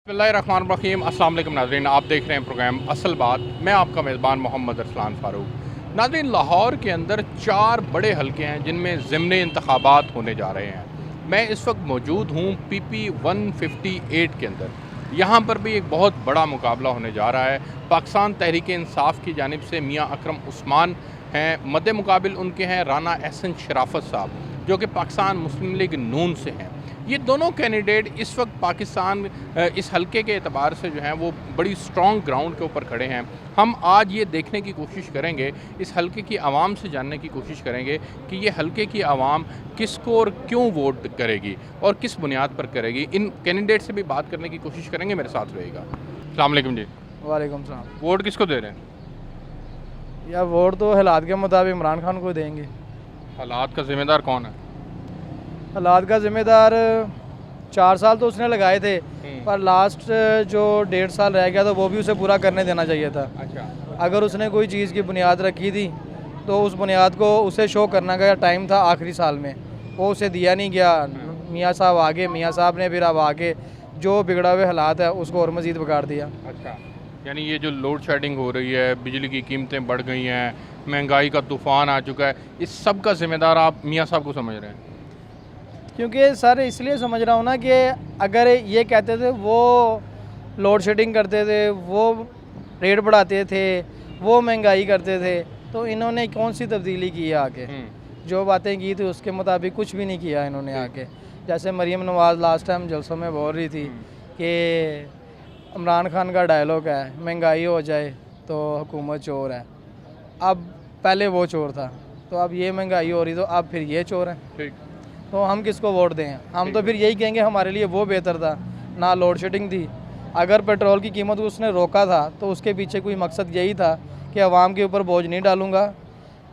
बिस्मिल्लाहिर्रहमानिर्रहीम। अस्सलाम वालेकुम नाज़रीन, आप देख रहे हैं प्रोग्राम असल बात। मैं आपका मेज़बान मोहम्मद अरसलान फ़ारूक। नाज़रीन, लाहौर के अंदर 4 बड़े हलके हैं जिनमें ज़िमनी इंतखाबात होने जा रहे हैं। मैं इस वक्त मौजूद हूँ PP 158 के अंदर। यहाँ पर भी एक बहुत बड़ा मुकाबला होने जा रहा है। पाकिस्तान तहरीक इंसाफ की जानिब से मियाँ अकरम उस्मान हैं, मद्दे मुकाबिल उनके हैं राना एहसन शराफत साहब, जो कि पाकिस्तान मुस्लिम लीग नून से हैं। ये दोनों कैंडिडेट इस वक्त पाकिस्तान इस हलके के एतबार से जो हैं वो बड़ी स्ट्रॉन्ग ग्राउंड के ऊपर खड़े हैं। हम आज ये देखने की कोशिश करेंगे, इस हलके की आवाम से जानने की कोशिश करेंगे कि ये हलके की आवाम किसको और क्यों वोट करेगी और किस बुनियाद पर करेगी। इन कैंडिडेट से भी बात करने की कोशिश करेंगे, मेरे साथ रहेगा। अस्सलाम वालेकुम जी। वालेकुम सलाम। वोट किसको दे रहे हैं? यार वोट तो हालात के मुताबिक इमरान खान को देंगे। हालात का ज़िम्मेदार कौन है? हालात का ज़िम्मेदार 4 साल तो उसने लगाए थे, पर लास्ट जो 1.5 साल रह गया था वो भी उसे पूरा करने देना चाहिए था। अच्छा। अगर उसने कोई चीज़ की बुनियाद रखी थी तो उस बुनियाद को उसे शो करने का टाइम था आखिरी साल में, वो उसे दिया नहीं गया। मियाँ साहब आगे, मियाँ साहब ने फिर अब आगे जो बिगड़ा हुए हालात है उसको और मज़ीद बिगाड़ दिया। अच्छा, यानी ये जो लोड शेडिंग हो रही है, बिजली की कीमतें बढ़ गई हैं, महंगाई का तूफ़ान आ चुका है, इस सब का ज़िम्मेदार आप मियाँ साहब को समझ रहे हैं? क्योंकि सर इसलिए समझ रहा हूँ ना कि अगर ये कहते थे वो लोड शेडिंग करते थे, वो रेट बढ़ाते थे, वो महंगाई करते थे, तो इन्होंने कौन सी तब्दीली की है आके? जो बातें की थी उसके मुताबिक कुछ भी नहीं किया इन्होंने आके। जैसे मरीम नवाज़ लास्ट टाइम जलसों में बोल रही थी कि इमरान खान का डायलॉग है, महंगाई हो जाए तो हुकूमत चोर है। अब पहले वो चोर था, तो अब ये महंगाई हो रही तो अब फिर ये चोर है। ठीक। तो हम किसको वोट दें? हम तो फिर यही कहेंगे हमारे लिए वो बेहतर था, ना लोड शेडिंग थी। अगर पेट्रोल की कीमत उसने रोका था तो उसके पीछे कोई मकसद यही था कि आवाम के ऊपर बोझ नहीं डालूंगा,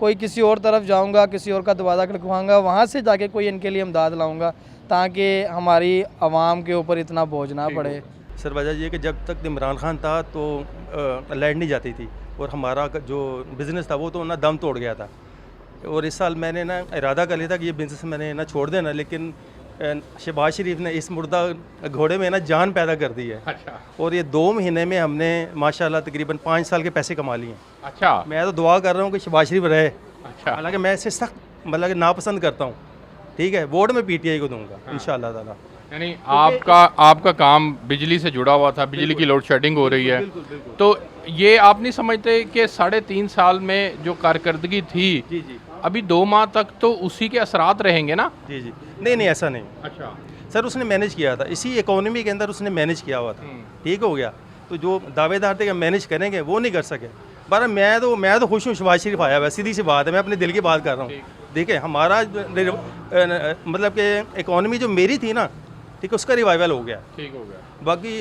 कोई किसी और तरफ जाऊंगा, किसी और का दरवाज़ा खड़कवाऊंगा, वहाँ से जाके कोई इनके लिए इमदाद लाऊंगा ताकि हमारी आवाम के ऊपर इतना बोझ ना पड़े। सर वजह ये कि जब तक इमरान खान था तो लाइट नहीं जाती थी और हमारा जो बिज़नेस था वो तो ना दम तोड़ गया था। और इस साल मैंने ना इरादा कर लिया था कि ये बिज़नेस मैंने ना छोड़ देना, लेकिन शहबाज शरीफ ने इस मुर्दा घोड़े में ना जान पैदा कर दी है। अच्छा। और ये 2 महीने में हमने माशाल्लाह तकरीबन 5 साल के पैसे कमा लिए हैं। अच्छा। मैं तो दुआ कर रहा हूँ कि शहबाज शरीफ रहे। अच्छा। हालांकि मैं इसे सख्त मतलब कि नापसंद करता हूँ, ठीक है। वोट में PTI को दूंगा इंशाअल्लाह ताला। यानी आपका काम बिजली से जुड़ा हुआ था, बिजली की लोड शेडिंग हो रही है, तो ये आप नहीं समझते कि 3.5 साल में जो कारकर्दगी थी, जी जी अभी 2 माह तक तो उसी के असरात रहेंगे ना? जी जी नहीं ऐसा नहीं अच्छा। सर, उसने मैनेज किया था, इसी इकोनॉमी के अंदर उसने मैनेज किया हुआ था, ठीक हो गया। तो जो दावेदार थे कि मैनेज करेंगे वो नहीं कर सके। पर मैं तो खुश हूँ शहबाज शरीफ आया हुआ, सीधी सी बात है, मैं अपने दिल की बात कर रहा हूँ। देखिए हमारा मतलब कि इकोनॉमी जो मेरी थी ना, ठीक है, उसका रिवाइवल हो गया, ठीक हो गया। बाकी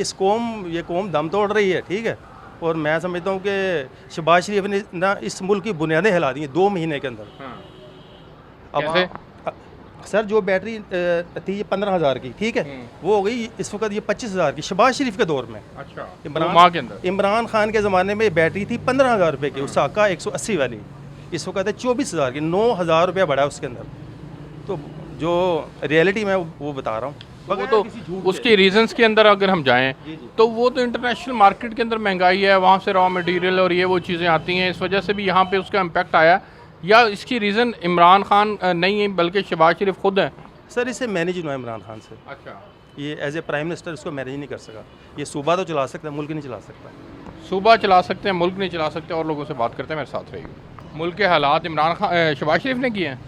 ये कौम दम तोड़ रही है, ठीक है। और मैं समझता हूँ कि शहबाज शरीफ ने ना इस मुल्क की बुनियादें हिला दी हैं 2 महीने के अंदर। कैसे? सर जो बैटरी थी 15,000 की, ठीक है, वो हो गई इस वक्त ये 25,000 की शहबाज शरीफ के दौर में। अच्छा। इमरान खान के ज़माने में बैटरी थी 15,000 रुपये की, उस साका 180 वाली, इस वक्त है 24,000 की, 9,000 रुपया बढ़ा उसके अंदर। तो जो रियलिटी मैं वो बता रहा हूँ। वो तो उसके रीजंस के अंदर अगर हम जाएं तो वो तो इंटरनेशनल मार्केट के अंदर महंगाई है, वहाँ से रॉ मटेरियल और ये वो चीज़ें आती हैं, इस वजह से भी यहाँ पे उसका इम्पैक्ट आया, या इसकी रीज़न इमरान खान नहीं है बल्कि शहबाज शरीफ खुद है? सर इसे मैनेज हुआ इमरान खान से। अच्छा। ये एज ए प्राइम मिनिस्टर इसको मैनेज नहीं कर सका। ये सूबा तो चला सकता है, मुल्क नहीं चला सकता। सूबा चला सकते हैं, मुल्क नहीं चला सकते। और लोगों से बात करते हैं, मेरे साथ रहिए। मुल्क के हालात इमरान खान शहबाज शरीफ ने किए हैं?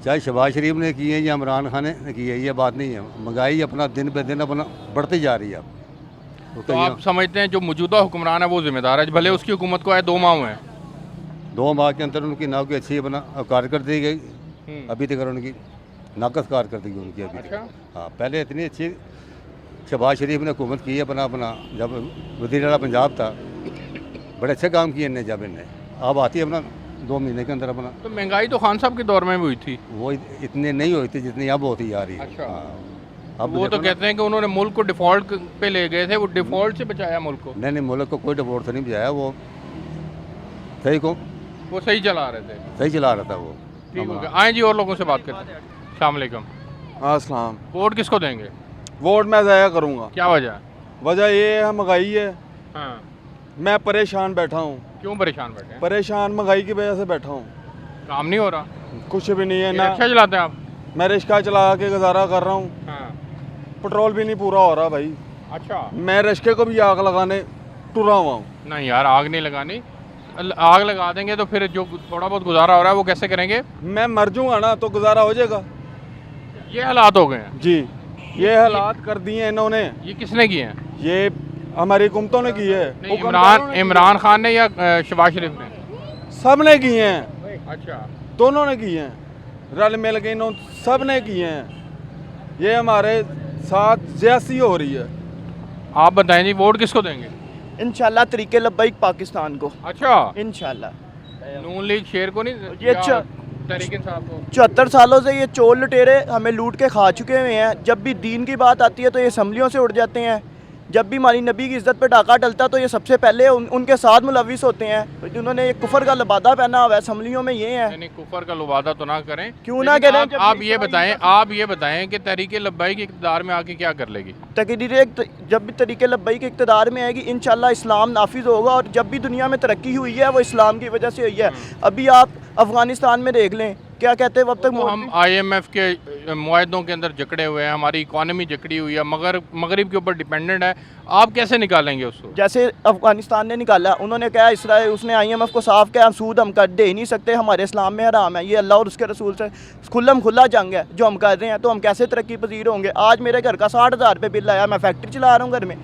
चाहे शहबाज शरीफ ने की है या इमरान खान ने की है, ये बात नहीं है। महंगाई अपना दिन पे दिन अपना बढ़ती जा रही है। अब तो आप समझते हैं जो मौजूदा हुक्मरान है वो जिम्मेदार है, भले उसकी हुकूमत को आए 2 माह हुए हैं? 2 माह के अंदर उनकी ना कोई अच्छी अपना कारकर्दगी गई, अभी तक उनकी नाकस कारकर्दगी उनकी अभी तक। हाँ, पहले इतनी अच्छी शहबाज शरीफ ने हुकूमत की है अपना जब वज़ीर आला पंजाब था, बड़े अच्छे काम किए इन्हें। जब इन्हें अब आती है अपना 2 महीने के अंदर अपना। तो महंगाई तो खान साहब के दौर में भी हुई थी, वो इतनी नहीं हुई थी जितनी अब होती जा रही है। अच्छा। हाँ। अब वो तो कहते हैं कि उन्होंने मुल्क को डिफ़ॉल्ट पे ले गए थे, वो डिफ़ॉल्ट से बचाया मुल्क को। नहीं मुल्क को कोई डिफॉल्ट से नहीं बचाया, वो सही चला रहे थे, सही चला रहा था वो। ठीक हो गया। आए जी और लोगों से बात करते हैं। अस्सलाम वालेकुम। अस्सलाम। वोट किसको देंगे? वोट मैं ज़ाया करूँगा। क्या वजह? वजह ये है महंगाई है। हाँ, मैं परेशान बैठा हूँ, क्यों परेशान बैठे हैं? परेशान महंगाई की वजह से बैठा हूँ। काम नहीं हो रहा? कुछ भी नहीं है ये ना। रिक्शा चलाते हैं आप? मैं रिक्शा चला के गुजारा कर रहा हूँ, हाँ। पेट्रोल भी नहीं पूरा हो रहा भाई। अच्छा, मैं रिक्शे को भी आग लगाने टुरा हुआ हूँ। नहीं यार, आग नहीं लगानी। आग लगा देंगे तो फिर जो थोड़ा बहुत गुजारा हो रहा है वो कैसे करेंगे? मैं मर जाऊँगा ना तो गुजारा हो जाएगा। ये हालात हो गए हैं। जी, ये हालात कर दिए इन्होंने। ये किसने किए हैं? ये हमारी हुकूमतों ने की है। नहीं, हुक्मरानों ने की इमरान खान ने या शहबाज शरीफ ने? है। सब ने किए हैं, अच्छा, दोनों ने किए हैं, रल मिल के इन्होंने सब ने किए हैं। ये हमारे साथ ज्यादती हो रही है। आप बताएं जी, वोट किसको देंगे? इंशाल्लाह तरीके लब्बैक पाकिस्तान को, अच्छा, इंशाल्लाह। नून लीग शेर को नहीं? ये या च- तहरीक इंसाफ को? 74 सालों से ये चोर लुटेरे हमें लूट के खा चुके हुए हैं। जब भी दीन की बात आती है तो ये असम्बलियों से उठ जाते हैं। जब भी हमारी नबी की इज़्ज़त पे डाका डलता तो ये सबसे पहले उनके साथ मुलविस होते हैं। उन्होंने एक कुफर का लबादा पहना हुआ है, असम्बलियों में ये हैं। यानी कुफर का लुबादा तो ना करें। क्यों ना लेकिन करें? आप, जब आप ये ये सारी बताएं, बात- आप ये बताएं कि तहरीक लब्बाई के इक़्तिदार में आके क्या कर लेगी? जब भी तरीके लब्बई के इक़्तिदार में आएगी इंशाल्लाह इस्लाम नाफिज होगा। और जब भी दुनिया में तरक्की हुई है वो इस्लाम की वजह से हुई है। अभी आप अफ़गानिस्तान में देख लें, क्या कहते हैं, अब तक तो हम IMF के मुआहदों के अंदर जकड़े हुए हैं, हमारी इकॉनमी जकड़ी हुई है, मगर मगरिब के ऊपर डिपेंडेंट है। आप कैसे निकालेंगे उसको? जैसे अफगानिस्तान ने निकाला, उन्होंने कहा इसराइल, उसने IMF को साफ कहा सूद हम कर दे ही नहीं सकते, हमारे इस्लाम में हराम है, ये अल्लाह और उसके रसूल से खुला जंग है जो हम कर रहे हैं, तो हम कैसे तरक्की पजीर होंगे। आज मेरे घर का 60,000 रुपये बिल आया, मैं फैक्ट्री चला रहा हूँ घर में,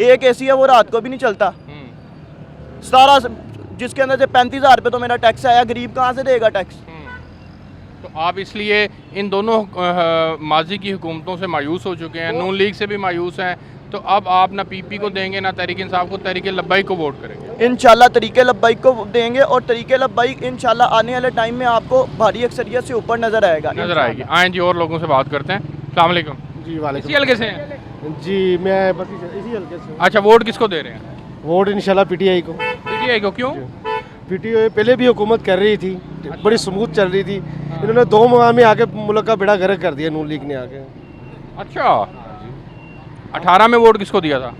एक AC है वो रात को भी नहीं चलता। सारा जिसके अंदर से 35,000 रुपये तो मेरा टैक्स आया, गरीब कहाँ से देगा टैक्स। तो आप इसलिए इन दोनों माजी की हुकूमतों से मायूस हो चुके हैं, नून लीग से भी मायूस हैं, तो अब आप ना PP को देंगे ना तहरीक इंसाफ को, तहरीक लब्बाई को वोट करेंगे? इंशाल्लाह तरीके लब्बाई को देंगे और तरीके लब्बाई इंशाल्लाह आने वाले टाइम में आपको भारी अक्सरियत से ऊपर नज़र आएगा। नजर आएगी। आए जी, और लोगों से बात करते हैं। अस्सलाम वालेकुम जी इसी हल्के से हैं? जी मैं बस इसी हल्के से हूँ। अच्छा, वोट किसको दे रहे हैं? वोट इंशाल्लाह PTI को। PTI को क्यों? PTI पहले भी हुकूमत कर रही थी, बड़ी स्मूथ चल रही थी। इन्होंने 2 माह में आके मुल्क का बेड़ा गर्क कर दिया नून लीग ने आके। अच्छा, 18 में वोट किसको दिया था?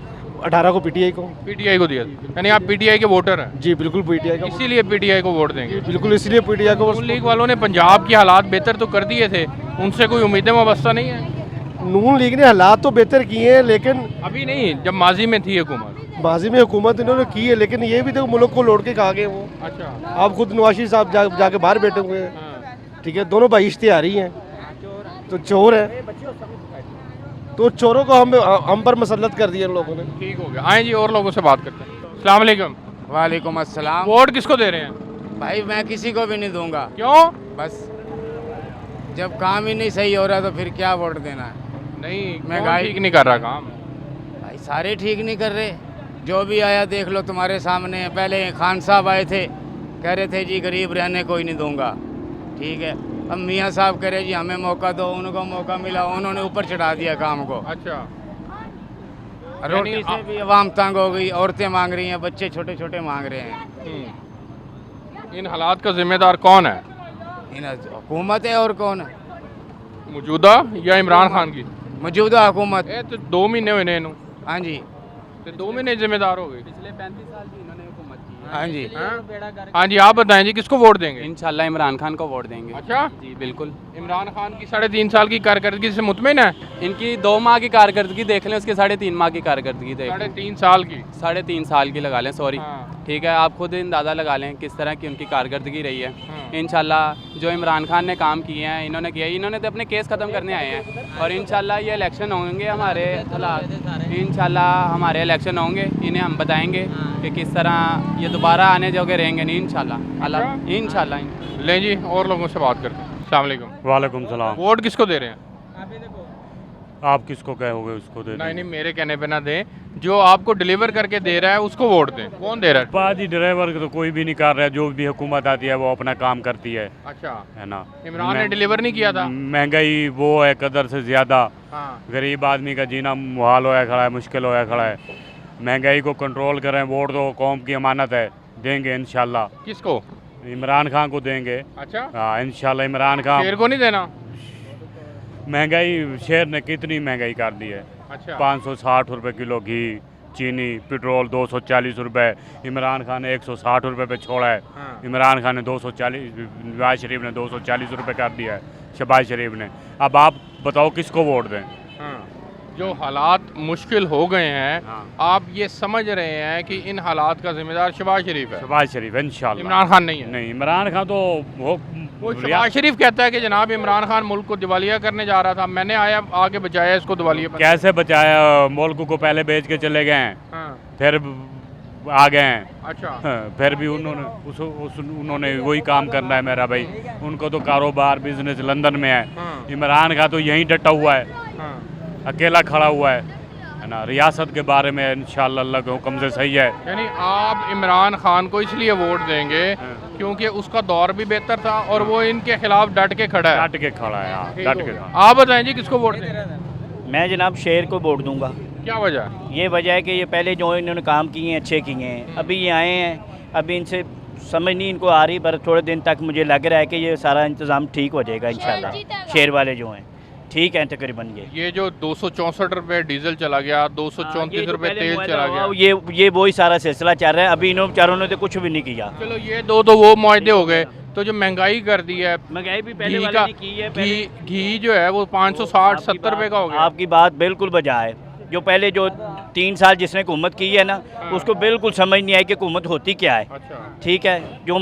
18 को PTI को। PTI को दिया था, यानी आप PTI के वोटर हैं, जी बिल्कुल PTI का, इसीलिए PTI को वोट देंगे। बिल्कुल इसलिए PTI को। नून लीग वालों ने पंजाब की हालात बेहतर तो कर दिए थे, उनसे कोई उम्मीदें वाबस्ता नहीं है? नून लीग ने हालात तो बेहतर किए हैं, लेकिन अभी नहीं, जब माजी में थी हुकूमत। माजी में हुकूमत इन्होंने की है, लेकिन ये भी तो मुल्क को लौट के खा गए वो। अच्छा, आप खुद नवाशी साहब जाके बाहर बैठे हुए हैं, हाँ। ठीक है, दोनों भाई इश्तिहारी हैं, तो चोर है, तो चोरों को हम पर मसलत कर दिया इन लोगों ने। ठीक हो गया। आए जी, और लोगों से बात करते हैं। अस्सलाम वालेकुम। वालेकुम अस्सलाम। वोट किसको दे रहे हैं? भाई मैं किसी को भी नहीं दूंगा, क्यों? बस जब काम ही नहीं सही हो रहा तो फिर क्या वोट देना है। नहीं, मैं कौन गाय- ठीक नहीं कर रहा काम? भाई सारे ठीक नहीं कर रहे, जो भी आया देख लो तुम्हारे सामने। पहले खान साहब आए थे, कह रहे थे जी गरीब रहने कोई नहीं दूंगा, ठीक है। अब मियाँ साहब कह रहे जी हमें मौका दो, उनको मौका मिला, उन्होंने ऊपर चढ़ा दिया काम को। अच्छा, रोटी यानी से भी अवाम तंग हो गई, औरतें मांग रही हैं, बच्चे छोटे छोटे मांग रहे हैं। इन हालात का जिम्मेदार कौन है? इन हुकूमत है, और कौन है? मौजूदा या इमरान खान की? मौजूदा हुकूमत। ए तो 2 महीने हुए ने इन्हों, हाँ जी, तो 2 महीने जिम्मेदार हो गए। हाँ जी। हाँ जी, आप बताएं जी, किसको वोट देंगे? इंशाल्लाह इमरान खान को वोट देंगे। अच्छा, जी बिल्कुल। इमरान खान की 3.5 साल की कारकर्दगी से मुतमिन है? इनकी 2 माह की कारकर्दगी देख लें, उसके 3.5 माह की कारकर्दगी देख लें। 3.5 साल की? 3.5 साल की लगा लें, सॉरी। हाँ। ठीक है, आप खुद अंदाज़ा लगा लें किस तरह की उनकी कारकर्दगी रही है। हाँ। इंशाल्लाह जो इमरान खान ने काम किए हैं, इन्होंने किया है, इन्होंने तो अपने केस ख़त्म करने आए हैं, और इंशाल्लाह ये इलेक्शन होंगे हमारे हालात, इंशाल्लाह हमारे इलेक्शन होंगे, इन्हें हम बताएंगे कि किस तरह ये दोबारा आने जोगे रहेंगे नहीं, इंशाल्लाह अल्लाह, इंशाल्लाह। ले जी, और लोगों से बात करते हैं। अस्सलाम वालेकुम। वालेकुम सलाम। वोट किसको दे रहे हैं? आप किसको कहोगे उसको दे नहीं, मेरे कहने पे ना दें, जो आपको डिलीवर करके दे रहा है उसको वोट दें। कौन दे रहा है? बाजी ड्राइवर तो कोई भी नहीं कर रहा है, जो भी हुकूमत आती है वो अपना काम करती है अच्छा, ना। इमरान ने डिलीवर नहीं किया था? महंगाई वो है कदर से ज़्यादा, हाँ। गरीब आदमी का जीना मुहाल होया खड़ा है, मुश्किल होया खड़ा है। महंगाई को कंट्रोल करें, वोट दो, कौम की अमानत है, देंगे इंशाल्लाह। किसको? इमरान खान को देंगे। अच्छा, हाँ इंशाल्लाह इमरान खान। शेर को नहीं देना? महंगाई शेर ने कितनी महंगाई कर दी है, अच्छा। 560 रुपये किलो घी, चीनी, पेट्रोल 240 रुपये। इमरान खान ने 160 रुपये पे छोड़ा है। हाँ। इमरान खान ने 240, नवाज शरीफ ने 240 रुपये कर दिया है, शहबाज शरीफ ने। अब आप बताओ किसको वोट दें? हाँ। जो हालात मुश्किल हो गए हैं, हाँ। आप ये समझ रहे हैं कि इन हालात का जिम्मेदार शहबाज शरीफ है, शहबाज शरीफ इंशाल्लाह। इमरान खान नहीं है? नहीं, इमरान खान तो वो शहबाज शरीफ कहता है कि जनाब इमरान खान मुल्क को दिवालिया करने जा रहा था, मैंने आगे बचाया इसको दिवालिया पर। कैसे बचाया? मुल्क को पहले बेच के चले गए हैं, हाँ। फिर आ गए हैं। अच्छा। हाँ, फिर भी उन्होंने वही काम करना है मेरा भाई। उनको तो कारोबार बिजनेस लंदन में है। हाँ। इमरान का तो यहीं डटा हुआ है, हाँ। अकेला खड़ा हुआ है ना। रियासत के बारे में इंशाल्लाह अल्लाह के हुक्म से सही है। यानी आप इमरान खान को इसलिए वोट देंगे हाँ। क्योंकि उसका दौर भी बेहतर था और वो इनके खिलाफ डट के खड़ा है। डट के खड़ा है, हाँ, ठीक डट हो के। गया। आप बताएं जी किसको वोट दें? मैं जनाब शेर को वोट दूंगा। क्या वजह? ये वजह है कि ये पहले जो इन्होंने काम किए हैं अच्छे किए हैं, अभी ये आए हैं, अभी इनसे समझ नहीं इनको आ रही, पर थोड़े दिन तक मुझे लग रहा है कि ये सारा इंतज़ाम ठीक हो जाएगा इंशाल्लाह। शेर वाले जो हैं ठीक है तकरीबन। ये जो 264 रुपये डीजल चला गया, 234 रुपये तेल चला गया, ये वही सारा सिलसिला चल रहा है। अभी इन्होंने बेचारों ने तो कुछ भी नहीं किया। चलो ये दो तो वो मुआहदे हो गए, तो जो महंगाई कर दी है, महंगाई भी पहले घी वाले का ने की है। घी जो है वो 560-70 रुपये का हो गया। आपकी बात बिल्कुल बजा है। जो पहले जो 3 साल जिसने हुकूमत की है ना, उसको बिल्कुल समझ नहीं आई कि हुकूमत होती क्या है। अच्छा। ठीक है, जो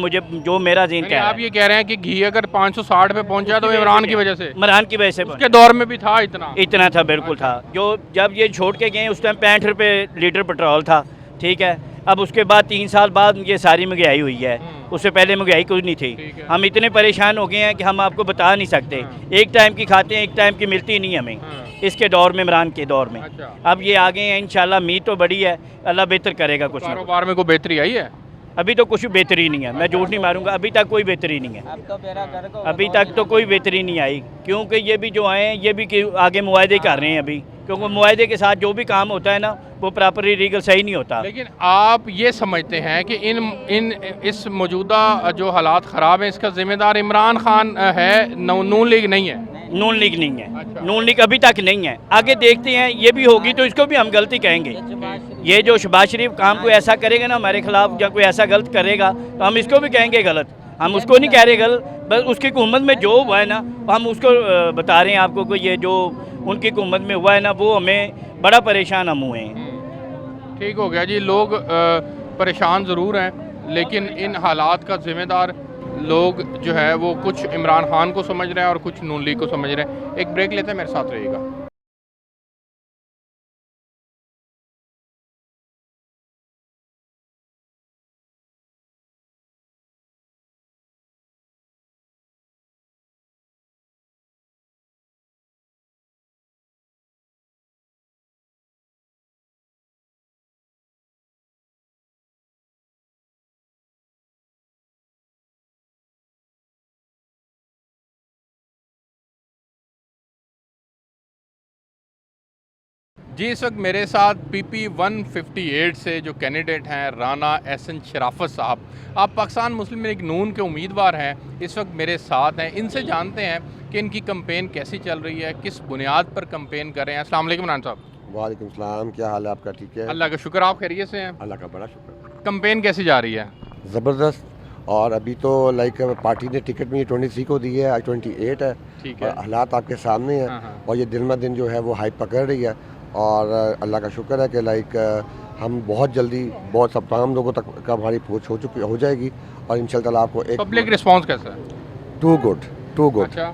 मेरा ज़हन यानी कह रहा आप है। ये कह रहे हैं कि घी अगर 560 पे पहुंचा तो इमरान की वजह से, इमरान की वजह से उसके दौर में भी था इतना था, बिल्कुल था। जो जब ये छोड़ के गए उस टाइम 65 रुपये लीटर पेट्रोल था। ठीक है, अब उसके बाद 3 साल बाद ये सारी महंगाई हुई है। उससे पहले महंगाई कुछ नहीं थी। हम इतने परेशान हो गए हैं कि हम आपको बता नहीं सकते। एक टाइम की खाते हैं, एक टाइम की मिलती नहीं हमें इसके दौर में, इमरान के दौर में। अच्छा। अब ये आगे हैं इंशाल्लाह, उम्मीद तो बड़ी है, अल्लाह बेहतर करेगा कुछ ना कुछ। कारोबार में कोई बेहतरी आई है? अभी तो कुछ बेहतरी नहीं है, मैं झूठ नहीं मारूंगा, अभी तक कोई बेहतरी नहीं है। अभी तक तो कोई बेहतरी नहीं आई, क्योंकि ये भी जो आए हैं ये भी आगे मुआहदे कर रहे हैं अभी, क्योंकि मुआहदे के साथ जो भी काम होता है ना वो प्रॉपरली लीगल सही नहीं होता। लेकिन आप ये समझते हैं कि इस मौजूदा जो हालात ख़राब हैं इसका जिम्मेदार इमरान खान है, नून लीग नहीं है? नून लीग नहीं है। अच्छा। नून लीग अभी तक नहीं है, आगे देखते हैं। ये भी होगी तो इसको भी हम गलती कहेंगे। ये जो शहबाज शरीफ काम को ऐसा करेगा ना हमारे खिलाफ, या कोई ऐसा गलत करेगा तो हम इसको भी कहेंगे गलत। हम उसको नहीं कह रहे गलत, बस उसकी हुकूमत में जो हुआ है ना हम उसको बता रहे हैं आपको कि ये जो उनकी हुकूमत में हुआ है ना वो हमें बड़ा परेशान हम हुए हैं। ठीक हो गया जी। लोग परेशान ज़रूर हैं, लेकिन इन हालात का ज़िम्मेदार लोग जो है वो कुछ इमरान खान को समझ रहे हैं और कुछ नून लीग को समझ रहे हैं। एक ब्रेक लेते हैं, मेरे साथ रहिएगा। जी, इस वक्त मेरे साथ PP 158 से जो कैंडिडेट हैं राना एहसन शराफत साहब, आप पाकिस्तान मुस्लिम लीग नून के उम्मीदवार हैं, इस वक्त मेरे साथ हैं। इनसे जानते हैं कि इनकी कैंपेन कैसी चल रही है, किस बुनियाद पर कैंपेन कर रहे हैं। अस्सलाम वालेकुम राना साहब। वालेकुम सलाम, क्या हाल है आपका? ठीक है, अल्लाह का शुक्र। आप खैरियत से हैं? अल्लाह का बड़ा शुक्र। कैंपेन कैसी जा रही है? ज़बरदस्त। और अभी तो लाइक पार्टी ने टिकट में 23 को दी है, आज 28 है। ठीक और है। हालात आपके सामने हैं। हाँ, हाँ। और ये दिन ब दिन जो है वो हाइप पकड़ रही है। और अल्लाह का शुक्र है कि लाइक हम बहुत जल्दी बहुत सब तमाम लोगों तक का हमारी पहुँच हो जाएगी। और इंशाल्लाह आपको एक पब्लिक रिस्पांस कैसा है? Too good. अच्छा।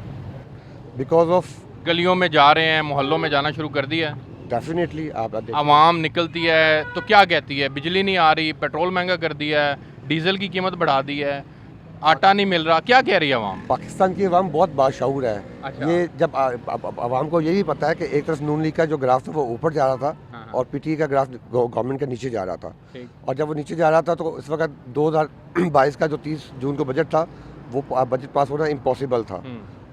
बिकॉज ऑफ गलियों में जा रहे हैं, मोहल्लों में जाना शुरू कर दिया है? डेफिनेटली। आप आवाम निकलती है तो क्या कहती है? बिजली नहीं आ रही, पेट्रोल महंगा कर दिया है, डीजल की कीमत बढ़ा दी है, आटा नहीं मिल रहा, क्या कह रही है आवाम? पाकिस्तान की आवाम बहुत बाशऊर है। अच्छा। ये जब आवाम को यही पता है कि एक तरफ नून लीग का जो ग्राफ था वो ऊपर जा रहा था, हाँ। और PTI का ग्राफ गवर्नमेंट के नीचे जा रहा था। ठीक। और जब वो नीचे जा रहा था तो इस वक्त 2022 का जो 30 जून को बजट था वो बजट पास होना इम्पॉसिबल था।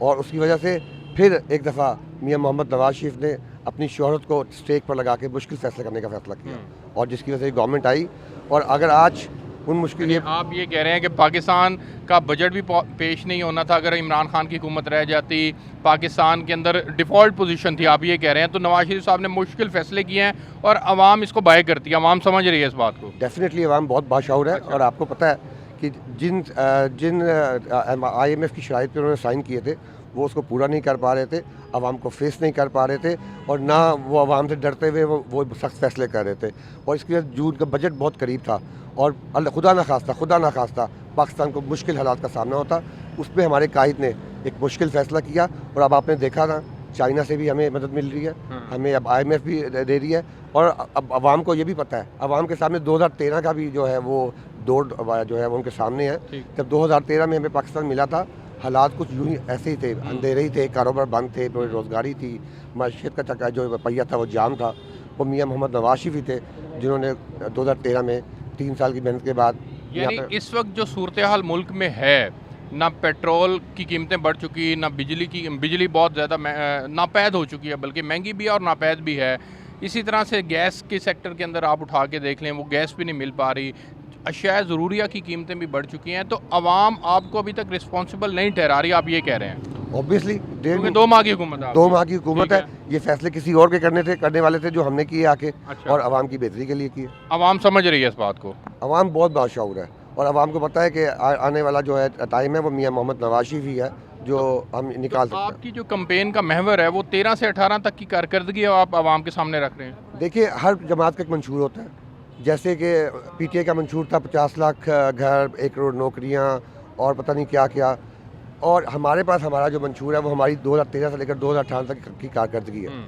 और उसकी वजह से फिर एक दफ़ा मियां मोहम्मद नवाज शरीफ ने अपनी शोहरत को स्टेक पर लगा के मुश्किल फैसले करने का फैसला किया, और जिसकी वजह से गवर्नमेंट आई। और अगर आज उन मुश्किल ये आप ये कह रहे हैं कि पाकिस्तान का बजट भी पेश नहीं होना था अगर इमरान खान की हुकूमत रह जाती, पाकिस्तान के अंदर डिफ़ॉल्ट पोजीशन थी, आप ये कह रहे हैं, तो नवाज शरीफ साहब ने मुश्किल फैसले किए हैं और आवाम इसको बाय करती है, आवाम समझ रही है इस बात को। डेफिनेटली आवाम बहुत बाशऊर है। और आपको पता है कि जिन IMF की शराइत पर उन्होंने साइन किए थे वो उसको पूरा नहीं कर पा रहे थे, आवाम को फेस नहीं कर पा रहे थे, और ना वो आवाम से डरते हुए वो सख्त फैसले कर रहे थे। और इसके बाद जून का बजट बहुत करीब था और खुदा ना खास्ता पाकिस्तान को मुश्किल हालात का सामना होता, उस पर हमारे कायद ने एक मुश्किल फ़ैसला किया। और अब आपने देखा ना, चाइना से भी हमें मदद मिल रही है, हमें अब IMF भी दे रही है। और अब आवाम को ये भी पता है, आवाम के सामने 2013 का भी जो है वो दौर जो है वो उनके सामने है। जब 2013 में हमें पाकिस्तान मिला था, हालात कुछ यूँ ही ऐसे ही थे, अंधेरे ही थे, कारोबार बंद थे, बेरोज़गारी थी, माशियत का चक्का जो पहिया था वो जाम था। वो मियाँ मोहम्मद नवाज शरीफ ही थे जिन्होंने 2013 में 3 साल की मेहनत के बाद यानी इस वक्त जो सूरत हाल मुल्क में है, ना पेट्रोल की कीमतें बढ़ चुकी, ना बिजली बहुत ज़्यादा नापैद हो चुकी है, बल्कि महंगी भी है और नापैद भी है। इसी तरह से गैस के सेक्टर के अंदर आप उठा के देख लें, वो गैस भी नहीं मिल पा रही, अशिया ज़रूरिया की कीमतें भी बढ़ चुकी हैं, तो आवाम आपको अभी तक रिस्पॉन्सिबल नहीं ठहरा रही, आप ये कह रहे हैं। ऑब्वियसली 2 माह की हुकूमत है, 2 माह की हुकूमत है। ये फैसले किसी और के करने वाले थे जो हमने किए आके, और आवाम की बेहतरी के लिए किए। आवाम समझ रही है इस बात को, आवाम बहुत बाशऊर है और आवाम को पता है कि आने वाला जो है टाइम है वो मियाँ मोहम्मद नवाज शरीफ ही है जो हम निकाल सकते हैं। आपकी जो कैंपेन का महवर है वो 13 से 18 तक की कारकर्दगी आप आवाम के सामने रख रहे हैं। देखिए, हर जमात का एक मंशूर होता है। जैसे कि PTI का मंशूर था 50 लाख घर, 1 करोड़ नौकरियाँ और पता नहीं क्या क्या, और हमारे पास हमारा जो मंशूर है वो हमारी 2013 से लेकर 2018 तक की कारकर्दगी है।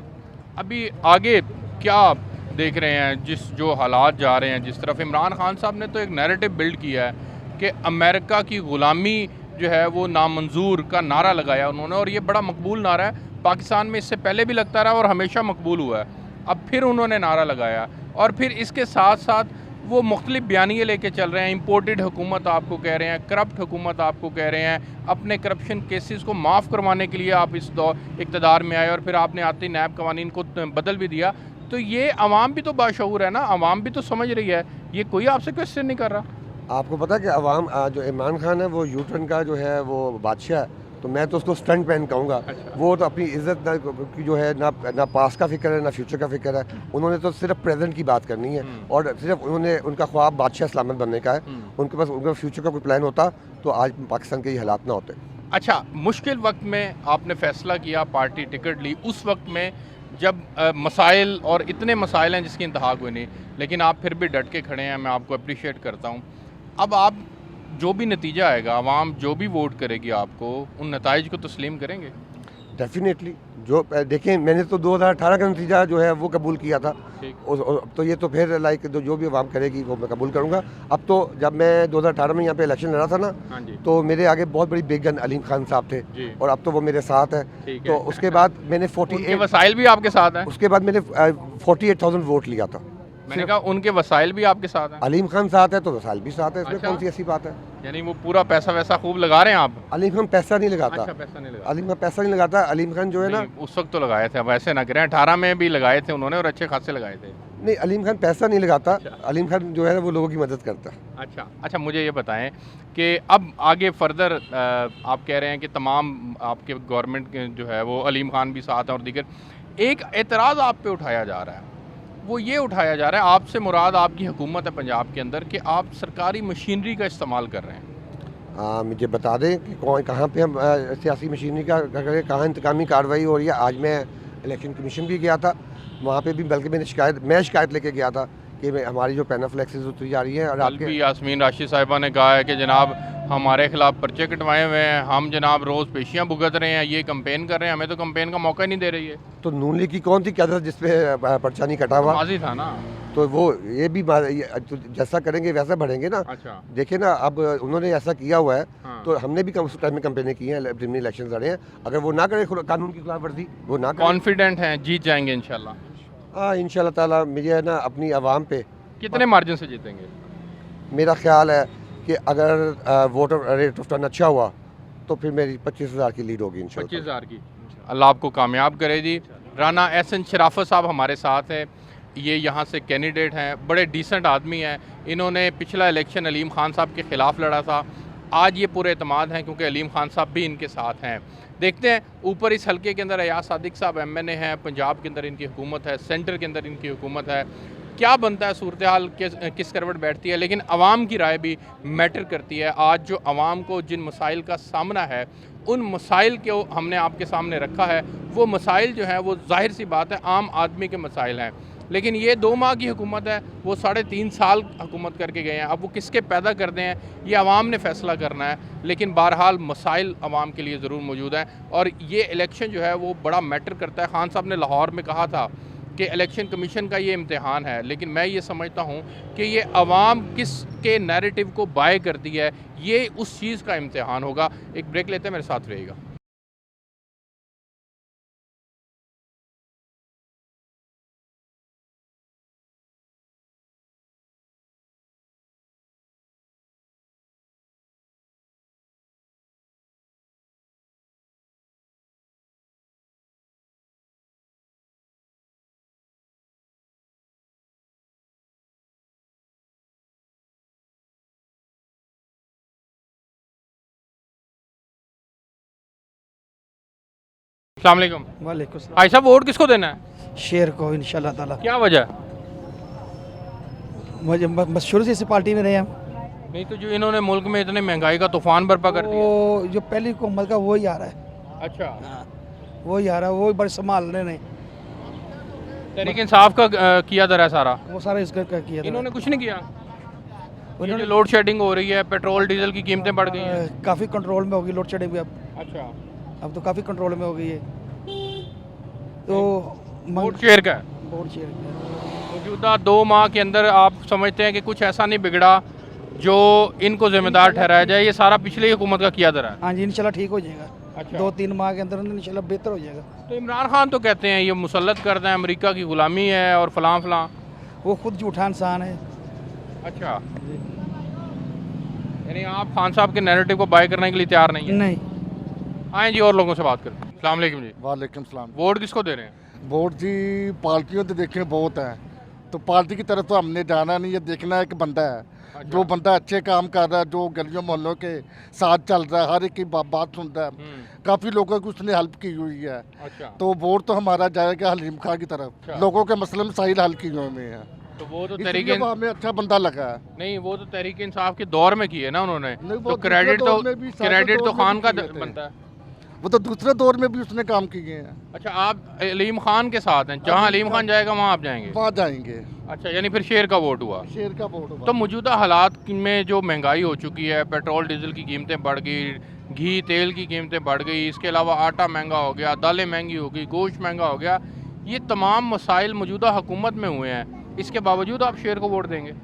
अभी आगे क्या देख रहे हैं, जो हालात जा रहे हैं जिस तरफ, इमरान खान साहब ने तो एक नैरेटिव बिल्ड किया है कि अमेरिका की ग़ुलामी जो है वो नामंजूर का नारा लगाया उन्होंने, और ये बड़ा मकबूल नारा है। पाकिस्तान में इससे पहले भी लगता रहा और हमेशा मकबूल हुआ है। अब फिर उन्होंने नारा लगाया और फिर इसके साथ साथ वो मुख्तलिफ बयानिए लेके चल रहे हैं। इम्पोर्टेड हुकूमत आपको कह रहे हैं, करप्ट हुकूमत आपको कह रहे हैं, अपने करप्शन केसेस को माफ़ करवाने के लिए आप इस इक़्तिदार में आए और फिर आपने आती नैब कवानीन को बदल भी दिया। तो ये अवाम भी तो बाशऊर है ना, अवाम भी तो समझ रही है, ये कोई आपसे क्वेश्चन नहीं कर रहा। आपको पता है कि अवाम जो इमरान खान है वो यूटर्न का जो है वो बादशाह है, तो मैं तो उसको स्टंट मैन कहूँगा। वो तो अपनी इज्जत की जो है ना पास का फिक्र है ना फ्यूचर का फिक्र है, उन्होंने तो सिर्फ प्रेजेंट की बात करनी है और सिर्फ उनका ख्वाब बादशाह सलामत बनने का है। उनके पास उनका फ्यूचर का कोई प्लान होता तो आज पाकिस्तान के ये हालात ना होते। अच्छा, मुश्किल वक्त में आपने फ़ैसला किया, पार्टी टिकट ली, उस वक्त में जब मसाइल और इतने मसाइल हैं जिसकी इंतहा कोई नहीं, लेकिन आप फिर भी डट के खड़े हैं, मैं आपको अप्रिशिएट करता हूँ। अब आप जो भी नतीजा आएगा, आवाम जो भी वोट करेगी आपको, उन नताइज को तस्लीम करेंगे? डेफिनेटली। जो देखें, मैंने तो 2018 का नतीजा जो है वो कबूल किया था, तो ये तो फिर लाइक जो भी आवाम करेगी वो मैं कबूल करूँगा। अब तो जब मैं 2018 में यहाँ पे इलेक्शन लड़ा था ना, तो मेरे आगे बहुत बड़ी बिग गन अलीम खान साहब थे और अब तो वो मेरे साथ है। तो उसके बाद मैंने 48 वसाइल भी आपके साथ हैं। उसके बाद मैंने 48,000 वोट लिया था। मैंने कहा उनके वसाइल भी आपके साथ हैं। अलीम खान साथ है तो वसाइल भी साथ है, इसमें कौन सी ऐसी बात है? यानी वो पूरा पैसा वैसा खूब लगा रहे हैं आप? अलीम खान पैसा नहीं लगाता। अच्छा, पैसा नहीं लगाता। अलीम खान पैसा नहीं लगाता। अलीम खान जो है ना, उस वक्त तो लगाए थे, अब ऐसे ना करें, 18 में भी लगाए थे उन्होंने और अच्छे खासे लगाए थे। नहीं, अलीम खान पैसा नहीं लगाता। अलीम खान जो है वो लोगों की मदद करता है। अच्छा, मुझे ये बताएं कि अब आगे फर्दर आप कह रहे हैं कि तमाम आपके गवर्नमेंट के जो है वो अलीम खान भी साथ हैं और दीगर, एक एतराज़ आप पे उठाया जा रहा है, वो ये उठाया जा रहा है, आपसे मुराद आपकी हुकूमत है पंजाब के अंदर, कि आप सरकारी मशीनरी का इस्तेमाल कर रहे हैं। मुझे बता दें कि कहाँ पे हम सियासी मशीनरी का कहाँ इंतकामी कार्रवाई हो रही है। आज मैं इलेक्शन कमीशन भी गया था, वहाँ पे भी बल्कि मैं शिकायत लेके गया था कि हमारी जो पेनाफ्लेक्सेस उतरी जा रही है। और कल भी यास्मीन राशिद साहिबा ने कहा है कि जनाब हमारे खिलाफ पर्चे कटवाए हुए हैं, हम जनाब रोज़ पेशियाँ भुगत रहे हैं, ये कंपेन कर रहे हैं, हमें तो कंपेन का मौका ही नहीं दे रही है। तो नून लीग की कौन सी क्या था जिसपे पर्चा नहीं कटा हुआ? माजी था ना। तो वो ये भी तो जैसा करेंगे वैसा बढ़ेंगे ना। अच्छा, देखिए ना, अब उन्होंने ऐसा किया हुआ है तो हमने भी उस टाइम में कंपेनें की हैं, प्रीमियर इलेक्शन लड़े हैं। अगर वो ना करे कानून की खिलाफ वर्जी, वो ना करे। कॉन्फिडेंट हैं जीत जाएंगे इंशाल्लाह? हाँ, इंशाल्लाह ताला। मुझे है ना अपनी आवाम पे कितने मार्जिन से जीतेंगे? मेरा ख्याल है कि अगर वोटर रेट ऑफ टर्न अच्छा हुआ तो फिर मेरी 25,000 की लीड होगी इंशाल्लाह। 25,000 की। अल्लाह आपको कामयाब करे जी। राना एहसन शराफत साहब हमारे साथ है, ये यहाँ से कैंडिडेट हैं, बड़े डिसेंट आदमी हैं। इन्होंने पिछला इलेक्शन अलीम खान साहब के ख़िलाफ़ लड़ा था। आज ये पूरे एतमाद हैं क्योंकि अलीम खान साहब भी इनके साथ हैं। देखते हैं ऊपर इस हलके के अंदर अयाज सादिक साहब MNA हैं, पंजाब के अंदर इनकी हुकूमत है, सेंटर के अंदर इनकी हुकूमत है, क्या बनता है, सूरत हाल किस करवट बैठती है। लेकिन आवाम की राय भी मैटर करती है। आज जो आवाम को जिन मसाइल का सामना है, उन मसाइल को हमने आपके सामने रखा है। वो मसाइल जो हैं वो जाहिर सी बात है आम आदमी के मसाइल हैं। लेकिन ये 2 माह की हुकूमत है, वो 3.5 साल हुकूमत करके गए हैं। अब वो किसके पैदा करते हैं ये आवाम ने फ़ैसला करना है। लेकिन बहरहाल मसाइल आवाम के लिए ज़रूर मौजूद हैं और ये इलेक्शन जो है वो बड़ा मैटर करता है। खान साहब ने लाहौर में कहा था कि इलेक्शन कमीशन का ये इम्तिहान है, लेकिन मैं ये समझता हूँ कि ये आवाम किस के नैरेटिव को बाय करती है, ये उस चीज़ का इम्तिहान होगा। एक ब्रेक लेते हैं, मेरे साथ रहिएगा। अस्सलाम वालेकुम। वालेकुम सलाम। भाई साहब, वोट किसको देना है? शेर को इंशाल्लाह ताला। क्या वजह? मुझे बस शुरू से इसी पार्टी में रहे हम। नहीं तो जो इन्होंने मुल्क में इतने महंगाई का तूफान बर्पा कर दिया। वो जो पहली हुकूमत का वही आ रहा है। अच्छा, वही आ रहा है, वही बड़े संभाल रहे हैं। तहरीक इंसाफ का किया दर है सारा, वो सारा इसका किया था। इन्होंने कुछ नहीं किया। ये जो लोड शेडिंग हो रही है, पेट्रोल डीजल की कीमतें बढ़ गई हैं। काफ़ी कंट्रोल में होगी लोड शेडिंग भी अब। अच्छा, अब तो काफ़ी कंट्रोल में हो गई है। तो वोट शेयर का है। वोट शेयर मौजूदा 2 माह के अंदर आप समझते हैं कि कुछ ऐसा नहीं बिगड़ा जो इनको जिम्मेदार ठहराया जाए? ये सारा पिछली हुकूमत का किया दर है। हाँ जी, इंशाल्लाह ठीक हो जाएगा। अच्छा। 2-3 माह के अंदर इंशाल्लाह बेहतर हो जाएगा। तो इमरान खान तो कहते हैं ये मुसल्लत करते हैं, अमेरिका की गुलामी है और फलां फलां। वो खुद झूठा इंसान है। अच्छा, यानी आप खान साहब के नैरेटिव को बाय करने के लिए तैयार नहीं है? नहीं। आए जी, और लोगों से बात करते हैं। अस्सलाम वालेकुम जी। वालेकुम सलाम। वोट किसको दे रहे हैं? वोट जी पार्टियों तो देखे बहुत हैं, तो पार्टी की तरफ तो हमने जाना नहीं है, देखना है कि बंदा है। अच्छा। जो बंदा अच्छे काम कर रहा है, जो गलियों मोहल्लों के साथ चल रहा है, हर एक की बात सुनता है, काफ़ी लोगों की उसने हेल्प की हुई है। अच्छा। तो वोट तो हमारा जाएगा हलीम खां की तरफ। अच्छा। लोगों के मसले मसाइल हल किए हुए हैं, तो वो तो इसलिए वो हमें अच्छा बंदा लगा है। नहीं, वो तो तहरीक इंसाफ के दौर में किए ना उन्होंने, नहीं, वो तो दूसरे क्रेडिट दौर में भी, सारे क्रेडिट दौर तो में खान भी का किए थे। बनता है। वो तो दूसरे दौर में भी उसने काम किए हैं। अच्छा, आप अलीम खान के साथ हैं, जहाँ अलीम खान जाएगा वहाँ आप जाएंगे? वहाँ जाएंगे। अच्छा, यानी फिर शेर का वोट हुआ। शेर का वोट हुआ। तो मौजूदा हालात में जो महंगाई हो चुकी है, पेट्रोल डीजल की कीमतें बढ़ गई, घी तेल की कीमतें बढ़ गई, इसके अलावा आटा महंगा हो गया, दालें महंगी हो गई, गोश्त महंगा हो गया, ये तमाम मसाइल मौजूदा हुकूमत में हुए हैं। इसके बावजूद आप शेर को वोट देंगे?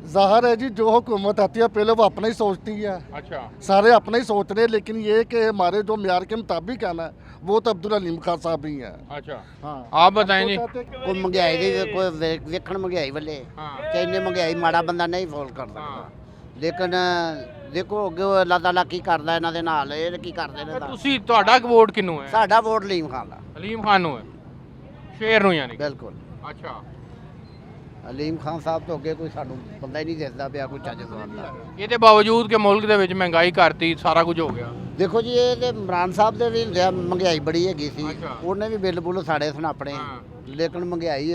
ज़ाहिर है जी, जो हुकूमत आती है पहले वो अपना ही सोचती है। अच्छा। सारे अपना ही सोच रहे हैं, लेकिन ये कि हमारे जो म्यार के मुताबिक है ना, वो तो अब्दुल हलीम खान साहब ही हैं। अच्छा, हाँ। आप बताएं जी। कोई महंगाई दी कोई वेखण महंगाई वाले कि इन्नी महंगाई माड़ा बंदा नहीं फोल करता, लेकिन देखो ਅੱਗੇ ਅੱਲਾਹ ਤਾਲਾ ਕੀ ਕਰਦਾ ਇਹਨਾਂ ਦੇ ਨਾਲ, ਇਹ ਕੀ ਕਰਦੇ ਨੇ। ਤੁਸੀਂ ਤੁਹਾਡਾ ਵੋਟ ਕਿਹਨੂੰ ਹੈ? ਸਾਡਾ ਵੋਟ ਹਲੀਮ ਖਾਨ ਦਾ। ਹਲੀਮ ਖਾਨ ਨੂੰ ਹੈ, ਸ਼ੇਰ ਨੂੰ ਯਾਨੀ? ਬਿਲਕੁਲ। ਅੱਛਾ, ਹਲੀਮ ਖਾਨ ਸਾਹਿਬ ਤੋਂ ਅੱਗੇ ਕੋਈ ਸਾਨੂੰ ਬੰਦਾ ਹੀ ਨਹੀਂ ਦਿਸਦਾ ਪਿਆ ਕੋਈ ਚੱਜ ਦਾ। ਇਹਦੇ ਬਾਵਜੂਦ ਕਿ ਮੁਲਕ ਦੇ ਵਿੱਚ ਮਹਿੰਗਾਈ ਕਰਤੀ, ਸਾਰਾ ਕੁਝ ਹੋ ਗਿਆ। ਦੇਖੋ ਜੀ, ਇਹ ਤੇ ਇਮਰਾਨ ਸਾਹਿਬ ਦੇ ਵੀ ਹੁੰਦਿਆ ਮਹਿੰਗਾਈ ਬੜੀ ਹੈਗੀ ਸੀ, ਉਹਨੇ ਵੀ ਬਿੱਲ ਬੁੱਲ ਸਾੜੇ ਸਨ ਆਪਣੇ, ਲੇਕਿਨ ਮਹਿੰਗਾਈ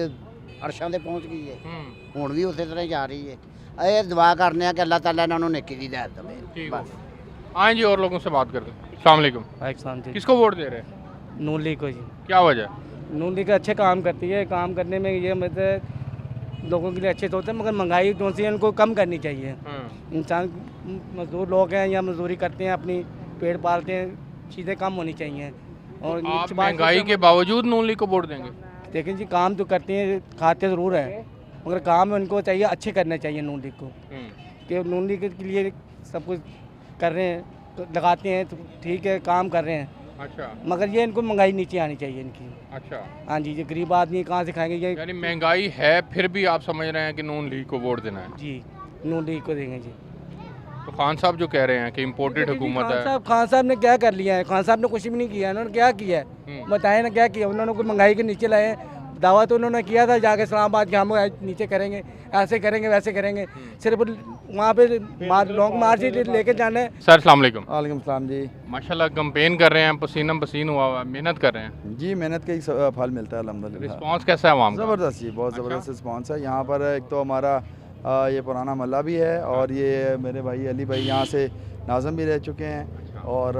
ਅਰਸ਼ਾਂ ਤੇ ਪਹੁੰਚ ਗਈ ਹੈ, ਹੁਣ ਵੀ ਉਸੇ ਤਰ੍ਹਾਂ ਹੀ ਜਾ ਰਹੀ ਹੈ। ਇਹ दुआ करने कि अल्लाह ताला इन्होंने नेकी दी हिदायत दे। बस आए जी, और लोगों से बात करते हैं। अस्सलाम वालेकुम। किसको वोट दे रहे हैं? नून लीग को जी। क्या वजह? नून लीग अच्छे काम करती है, काम करने में ये मतलब लोगों के लिए अच्छे सोचते हैं, मगर महंगाई जो सी इनको कम करनी चाहिए। इंसान मजदूर लोग हैं या मजदूरी करते हैं, अपनी पेड़ पालते हैं, चीज़ें कम होनी चाहिए। और आप महंगाई के बावजूद नून लीग को वोट देंगे? लेकिन जी काम तो करते हैं, खाते ज़रूर हैं, मगर काम उनको चाहिए अच्छे करने चाहिए नून लीग को, कि नून लीग के लिए सब कुछ कर रहे हैं, तो लगाते हैं तो ठीक है, काम कर रहे हैं। अच्छा, मगर ये इनको महंगाई नीचे आनी चाहिए इनकी। अच्छा। हाँ जी, ये गरीब आदमी कहाँ से खाएंगे ये? यानी महंगाई है फिर भी आप समझ रहे हैं कि नून लीग को वोट देना है? जी, नून लीग को देंगे जी। तो खान साहब जो कह रहे हैं कि इम्पोर्टेड हुकूमत है। खान साहब ने क्या कर लिया है? खान साहब ने कुछ भी नहीं किया, उन्होंने क्या किया है बताएं ना, क्या किया उन्होंने? कोई महंगाई के नीचे लाए, दावा तो उन्होंने किया था जाके इस्लामाबाद के, हम नीचे करेंगे, ऐसे करेंगे, वैसे करेंगे, सिर्फ वहाँ पे लॉन्ग मार्च लेके जाना है। सर अस्सलाम वालेकुम। वालेकुम सलाम जी। माशाल्लाह कैंपेन कर रहे हैं, पसीना पसीन हुआ हुआ है, मेहनत कर रहे हैं जी, मेहनत का ही फल मिलता है अल्हम्दुलिल्लाह। रिस्पांस कैसा है आवाम का? ज़बरदस्त जी, बहुत ज़बरदस्त रिस्पांस है यहाँ पर। एक तो हमारा ये पुराना मल्ला भी है और ये मेरे भाई अली भाई यहाँ से नाज़म भी रह चुके हैं और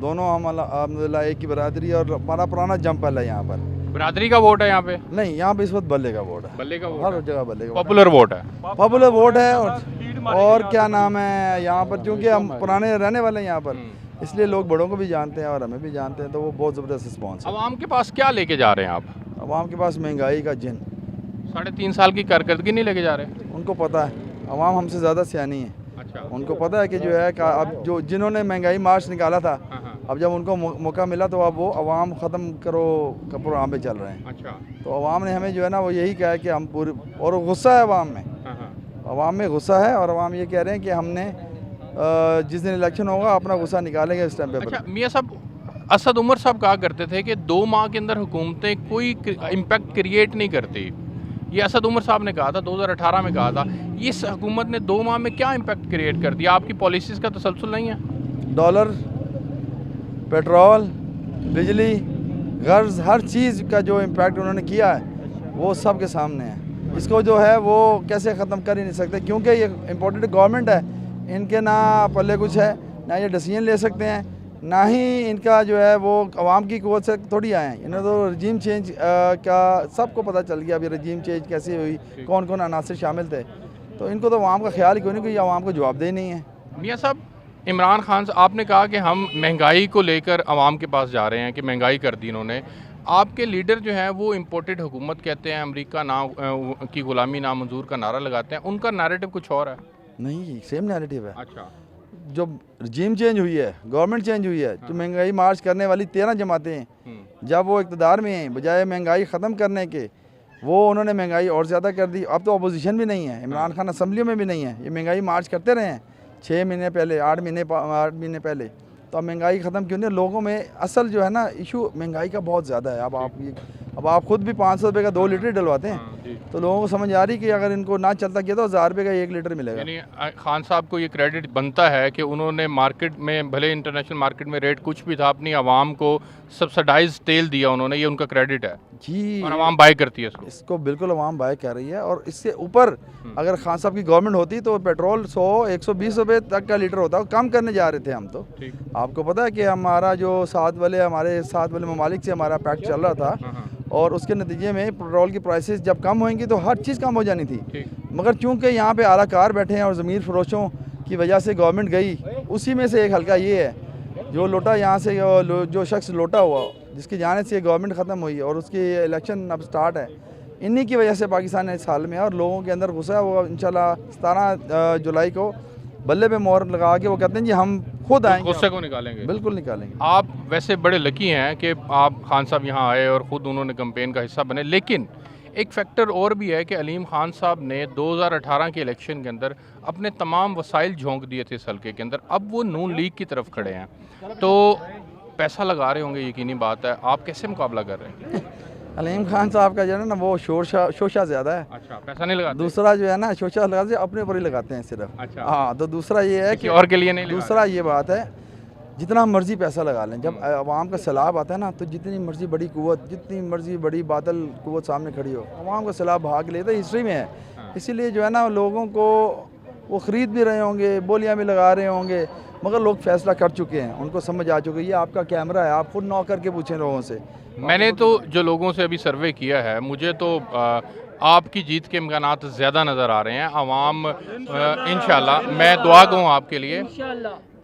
दोनों हम अल्हम्दुलिल्लाह एक ही बरादरी और हमारा पुराना जंपल है यहाँ पर। बरादरी का वोट है यहाँ पे? नहीं, यहाँ पे इस वक्त बल्ले का वोट है। बल्ले का वोट हर जगह बल्ले का पॉपुलर वोट है। पॉपुलर वोट है और क्या नाम है यहाँ पर, क्योंकि हम पुराने रहने वाले हैं यहाँ पर, इसलिए लोग बड़ों को भी जानते हैं और हमें भी जानते हैं, तो वो बहुत ज़बरदस्त रिस्पॉन्स है। आवाम के पास क्या लेके जा रहे हैं आप? आवाम के पास महंगाई का जिन, 3.5 साल की कारकर्दगी नहीं लेके जा रहे? उनको पता है, आवाम हमसे ज़्यादा सियानी है। अच्छा। उनको पता है कि जो है अब जो जिन्होंने महंगाई मार्च निकाला था, अब जब उनको मौका मिला तो अब वो अवाम ख़त्म करो का प्रोग्राम पे चल रहे हैं। अच्छा। तो अवाम ने हमें जो है ना वो यही कहा है कि हम पूरे, और गुस्सा है अवाम में, अवाम में गुस्सा है और अवाम ये कह रहे हैं कि हमने जिस दिन इलेक्शन होगा अपना गुस्सा निकालेंगे इस टाइम पे। अच्छा, मियाँ साहब असद उमर साहब कहा करते थे कि 2 माह के अंदर हुकूमतें कोई इम्पैक्ट क्रिएट नहीं करती। ये असद उमर साहब ने कहा था, 2018 में कहा था। इस हुकूमत ने 2 माह में क्या इम्पैक्ट क्रिएट कर दिया? आपकी पॉलिसीज़ का तसलसल नहीं है? डॉलर, पेट्रोल, बिजली, गर्ज, हर चीज़ का जो इम्पैक्ट उन्होंने किया है वो सब के सामने है। इसको जो है वो कैसे ख़त्म कर ही नहीं सकते, क्योंकि ये इम्पोर्टेड गवर्नमेंट है, इनके ना पल्ले कुछ है, ना ये डिसीजन ले सकते हैं, ना ही इनका जो है वो अवाम की क़ुव्वत से थोड़ी आए हैं। इन्हें तो रजीम चेंज का सबको पता चल गया अभी रजीम चेंज कैसे हुई, कौन कौन अनासर शामिल थे, तो इनको तो अवाम का ख्याल ही कोई नहीं, कोई अवाम को जवाबदेही नहीं है। मियाँ साहब, इमरान खान से आपने कहा कि हम महंगाई को लेकर आवाम के पास जा रहे हैं कि महंगाई कर दी इन्होंने। आपके लीडर जो हैं वो इम्पोर्टेड हुकूमत कहते हैं, अमेरिका की ग़ुलामी नामंजूर का नारा लगाते हैं, उनका नैरेटिव कुछ और है? नहीं, सेम नैरेटिव है। अच्छा। जो रजीम चेंज हुई है, गवर्नमेंट चेंज हुई है, जो महंगाई मार्च करने वाली 13 जमातें हैं, जब वो इक़्तिदार में हैं, बजाय महंगाई ख़त्म करने के वो उन्होंने महंगाई और ज़्यादा कर दी। अब तो अपोजिशन भी नहीं है, इमरान खान असम्बलियों में भी नहीं है, ये महंगाई मार्च करते रहे हैं 6 महीने पहले, 8 महीने पहले, तो अब महंगाई ख़त्म क्यों नहीं? लोगों में असल जो है ना इशू महंगाई का बहुत ज़्यादा है। अब आप खुद भी 500 रुपये का 2 लीटर डलवाते हैं, तो लोगों को समझ आ रही कि अगर इनको ना चलता किया तो 1000 रुपये का 1 लीटर मिलेगा। यानी खान साहब को ये क्रेडिट बनता है कि उन्होंने मार्केट में, भले इंटरनेशनल मार्केट में रेट कुछ भी था, अपनी आवाम को सब्सिडाइज तेल दिया उन्होंने, ये उनका क्रेडिट है जी, और आवाम बाय करती है इसको बिल्कुल आवाम बाय कर रही है। और इससे ऊपर अगर खान साहब की गवर्नमेंट होती तो पेट्रोल 100-120 रुपये तक का लीटर होता, कम करने जा रहे थे हम। तो आपको पता है कि हमारा जो हमारे साथ वाले ममालिक से हमारा पैक्ट चल रहा था और उसके नतीजे में पेट्रोल की प्राइसेस जब कम होंगी तो हर चीज़ कम हो जानी थी, मगर चूंकि यहाँ पे आलाकार बैठे हैं और ज़मीर फरोशों की वजह से गवर्नमेंट गई, उसी में से एक हल्का ये है जो लोटा यहाँ से जो शख्स लोटा हुआ जिसकी जाने से गवर्नमेंट ख़त्म हुई और उसकी इलेक्शन अब स्टार्ट है, इन्हीं की वजह से पाकिस्तान इस हाल में है और लोगों के अंदर गुस्सा है। वो इंशाल्लाह 17 जुलाई को बल्ले पे मोहर लगा के वो कहते हैं जी हम खुद आएंगे, गुस्से को निकालेंगे। बिल्कुल निकालेंगे। आप वैसे बड़े लकी हैं कि आप खान साहब यहाँ आए और ख़ुद उन्होंने कैंपेन का हिस्सा बने, लेकिन एक फैक्टर और भी है कि अलीम खान साहब ने 2018 के इलेक्शन के अंदर अपने तमाम वसाइल झोंक दिए थे इस हल्के के अंदर। अब वो नून लीग की तरफ खड़े हैं, तो पैसा लगा रहे होंगे, यकीनी बात है। आप कैसे मुकाबला कर रहे हैं? अलीम खान साहब का जो है ना वो शोशा ज़्यादा है। अच्छा, पैसा नहीं लगाते? दूसरा जो है ना शोशा लगाते अपने ऊपर ही लगाते हैं सिर्फ। अच्छा। हाँ, तो दूसरा ये है कि और के लिए नहीं। दूसरा ये बात है जितना मर्जी पैसा लगा लें, जब आवाम का सैलाब आता है ना तो जितनी मर्जी बड़ी कुव्वत, जितनी मर्जी बड़ी बादल कुव्वत सामने खड़ी हो, आवाम का सैलाब भाग लेता है, हिस्ट्री में है। इसीलिए जो है ना लोगों को वो ख़रीद भी रहे होंगे, बोलियाँ भी लगा रहे होंगे, मगर लोग फैसला कर चुके हैं, उनको समझ आ चुकी है। ये आपका कैमरा है, आप खुद नॉक करके पूछें लोगों से। मैंने तो जो लोगों से अभी सर्वे किया है, मुझे तो आपकी जीत के इम्कानात ज़्यादा नज़र आ रहे हैं। आवाम इंशाल्लाह, मैं दुआ गो आपके लिए,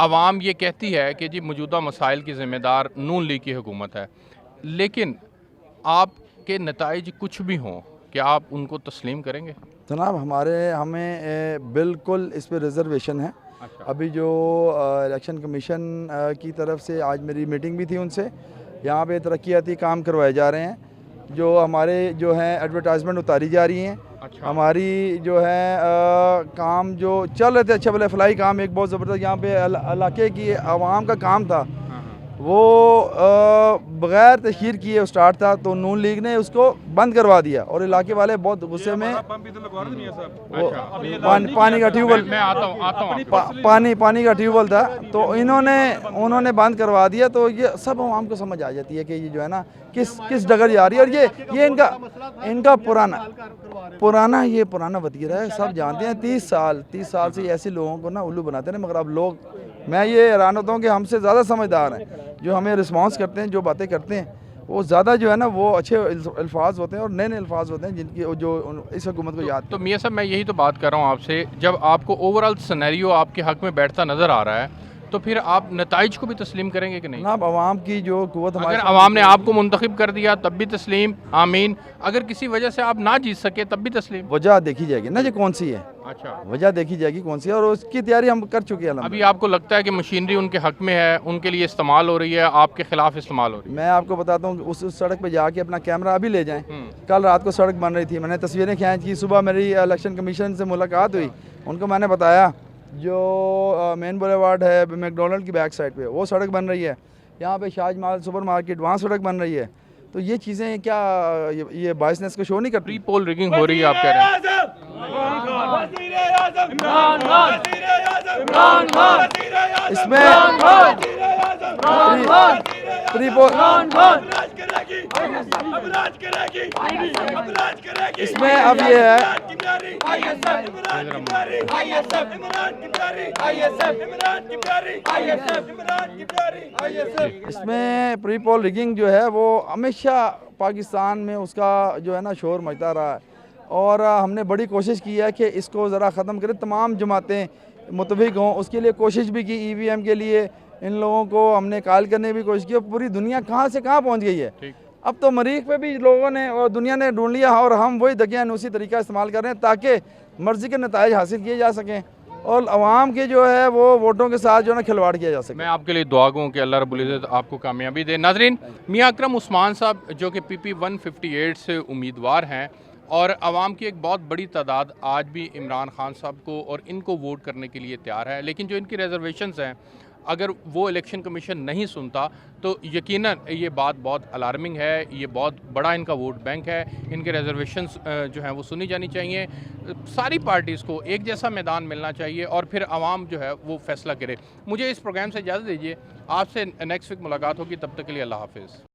आवाम ये कहती है कि जी मौजूदा मसाइल की ज़िम्मेदार नून लीग की हुकूमत है, लेकिन आपके नताइज कुछ भी हों, क्या आप उनको तस्लीम करेंगे? जनाब हमें बिल्कुल इस पर रिजर्वेशन है। अच्छा। अभी जो इलेक्शन कमीशन की तरफ से आज मेरी मीटिंग भी थी उनसे, यहाँ पे तरक्याती काम करवाए जा रहे हैं, जो हमारे जो हैं एडवर्टाइजमेंट उतारी जा रही हैं। अच्छा। हमारी जो है काम जो चल रहे थे अच्छे भले फलाई काम, एक बहुत ज़बरदस्त यहाँ पे इलाके की आवाम का काम था, वो बगैर तशहीर किए स्टार्ट था, तो नून लीग ने उसको बंद करवा दिया और इलाके वाले बहुत गुस्से में पानी का ट्यूबवेल पानी का ट्यूबवेल था, तो उन्होंने बंद करवा दिया। तो ये सब आवाम को समझ आ जाती है कि ये जो है ना किस डगर जा रही है। और ये इनका पुराना वतीरा है, सब जानते हैं। 30 साल से ऐसे लोगों को ना उल्लू बनाते हैं। मगर अब लोग, मैं ये हैरान होता हूँ कि हमसे ज़्यादा समझदार हैं, जो हमें रिस्पॉन्स करते हैं, जो बातें करते हैं, वो ज़्यादा जो है ना वो अच्छे अल्फाज होते हैं और नए अल्फाज होते हैं जिनकी जो इस हुकूमत को याद। तो मियाँ साहब, मैं यही तो बात कर रहा हूँ आपसे, जब आपको ओवरऑल सिनेरियो आपके हक में बैठता नज़र आ रहा है, तो फिर आप नताइज को भी तस्लीम करेंगे कि नहीं? ना, आवाम की जो कुव्वत, अगर आवाम ने आपको मुंतखब कर दिया तब भी तस्लीम, आमीन। अगर किसी वजह से आप ना जीत सके तब भी तस्लीम। वजह देखी जाएगी ना, ये कौन सी है। अच्छा, वजह देखी जाएगी कौन सी है, और उसकी तैयारी हम कर चुके हैं। अभी आपको लगता है कि मशीनरी उनके हक में है, उनके लिए इस्तेमाल हो रही है, आपके खिलाफ इस्तेमाल हो रही है? मैं आपको बताता हूँ, उस सड़क पे जाके अपना कैमरा अभी ले जाएं। कल रात को सड़क बन रही थी, मैंने तस्वीरें खींच की। सुबह मेरी इलेक्शन कमीशन से मुलाकात हुई, उनको मैंने बताया जो मेन बुलेवार्ड है मैकडोनल्ड की बैक साइड पे वो सड़क बन रही है, यहाँ पे शाजमाल सुपर मार्केट वहाँ सड़क बन रही है। तो ये चीज़ें क्या ये बाइसनेस को शो नहीं करती? प्री पोल रिगिंग हो रही है, आप कह रहे हैं? इसमें प्री पोल, इसमें अब ये है, इसमें प्री पोल रिगिंग जो है वो हमेशा पाकिस्तान में उसका जो है ना शोर मचता रहा है, और हमने बड़ी कोशिश की है कि इसको ज़रा ख़त्म करें। तमाम जमातें मुतफिक हों, उसके लिए कोशिश भी की। EVM के लिए इन लोगों को हमने कॉल करने की भी कोशिश की, और पूरी दुनिया कहाँ से कहाँ पहुँच गई है। अब तो मरीख पे भी लोगों ने और दुनिया ने ढूंढ लिया, और हम वही दकियानूसी तरीका इस्तेमाल कर रहे हैं ताकि मर्जी के नताइज हासिल किए जा सकें और अवाम के जो है वो वोटों के साथ जो है ना खिलवाड़ किया जा सके। मैं आपके लिए दुआ गूँ कि अल्लाह रब्बुल इज़्ज़त आपको कामयाबी दे। नाज़रीन, मियाँ अकरम उस्मान साहब जो कि PP 158 से उम्मीदवार हैं, और आवाम की एक बहुत बड़ी तादाद आज भी इमरान खान साहब को और इनको वोट करने के लिए तैयार है, लेकिन जो इनकी रिजर्वेशंस हैं, अगर वो इलेक्शन कमीशन नहीं सुनता तो यकीनन ये बात बहुत अलार्मिंग है। ये बहुत बड़ा इनका वोट बैंक है, इनके रिजर्वेशंस जो हैं वो सुनी जानी चाहिए। सारी पार्टीज़ को एक जैसा मैदान मिलना चाहिए और फिर आवाम जो है वो फैसला करे। मुझे इस प्रोग्राम से इजाज़त दीजिए, आपसे नेक्स्ट वीक मुलाकात होगी, तब तक के लिए अल्लाह हाफिज़।